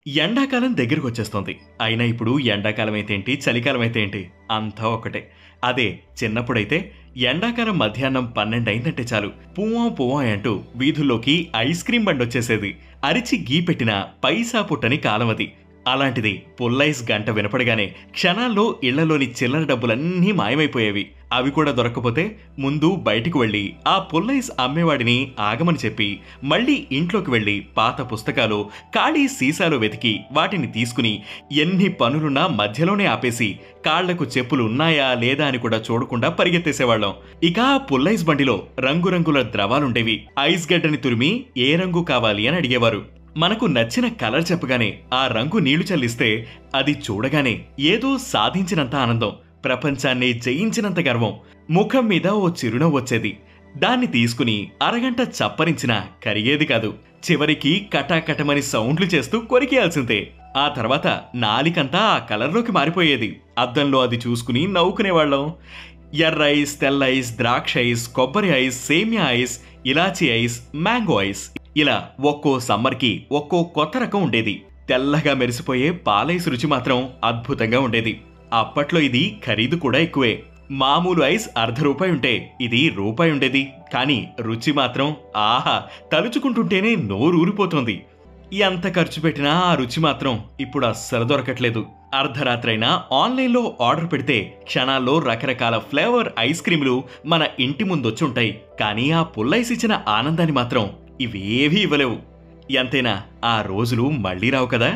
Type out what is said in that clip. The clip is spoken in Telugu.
ఎండాకాలం దగ్గరకొచ్చేస్తోంది. అయినా ఇప్పుడు ఎండాకాలం అయితే ఏంటి, చలికాలం అయితే ఏంటి అంతా ఒకటే. అదే చిన్నప్పుడైతే ఎండాకాలం మధ్యాహ్నం 12 అయిందంటే చాలు పువ్వాం పువ్వాం అంటూ వీధుల్లోకి ఐస్ క్రీం బండొచ్చేసేది. అరిచి గీ పెట్టిన పైసా పుట్టని కాలం అది. అలాంటిది పుల్లైస్ గంట వినపడగానే క్షణాల్లో ఇళ్లలోని చిల్లర డబ్బులన్నీ మాయమైపోయేవి. అవి కూడా దొరక్కపోతే ముందు బయటికి వెళ్లి ఆ పుల్లైస్ అమ్మేవాడిని ఆగమని చెప్పి మళ్లీ ఇంట్లోకి వెళ్లి పాత పుస్తకాలు, ఖాళీ సీసాలు వెతికి వాటిని తీసుకుని ఎన్ని పనులున్నా మధ్యలోనే ఆపేసి కాళ్లకు చెప్పులు ఉన్నాయా లేదా అని కూడా చూడకుండా పరిగెత్తేసేవాళ్లం. ఇక ఆ పుల్లైస్ బండిలో రంగురంగుల ద్రవాలుండేవి. ఐస్ గడ్డని తురిమి ఏ రంగు కావాలి అని అడిగేవారు. మనకు నచ్చిన కలర్ చెప్పగానే ఆ రంగు నీళ్లు చల్లిస్తే అది చూడగానే ఏదో సాధించినంత ఆనందం, ప్రపంచాన్ని జయించినంత గర్వం, ముఖం మీద ఓ చిరునవ్వు వచ్చేది. దాన్ని తీసుకుని అరగంట చప్పరించినా కరిగేది కాదు. చివరికి కటాకటమని సౌండ్లు చేస్తూ కొరికేయాల్సిందే. ఆ తర్వాత నాలికంతా ఆ కలర్లోకి మారిపోయేది. అద్దంలో అది చూసుకుని నవ్వుకునేవాళ్లం. ఎర్ర ఐస్, తెల్ల ఐస్, ద్రాక్ష ఐస్, కొబ్బరి ఐస్, సేమియా ఐస్, ఇలాచీ ఐస్, మ్యాంగో ఐస్, ఇలా ఒక్కో సమ్మర్కి ఒక్కో కొత్త రకం ఉండేది. తెల్లగా మెరిసిపోయే పాలైస్ రుచి మాత్రం అద్భుతంగా ఉండేది. అప్పట్లో ఇది ఖరీదు కూడా ఎక్కువే. మామూలు ఐస్ ₹1 ఉంటే ఇది రూపాయి ఉండేది. కానీ రుచి మాత్రం ఆహా, తలుచుకుంటుంటేనే నోరూరిపోతోంది. ఎంత ఖర్చు పెట్టినా ఆ రుచి మాత్రం ఇప్పుడు అస్సలు దొరకట్లేదు. అర్ధరాత్రైనా ఆన్లైన్లో ఆర్డర్ పెడితే క్షణాల్లో రకరకాల ఫ్లేవర్ ఐస్ క్రీములు మన ఇంటి ముందొచ్చుంటాయి. కానీ ఆ పుల్లైస్ ఇచ్చిన ఆనందాన్ని మాత్రం ఇవేవీ ఇవ్వలేవు. ఎంతైనా ఆ రోజులు మళ్లీ రావు కదా.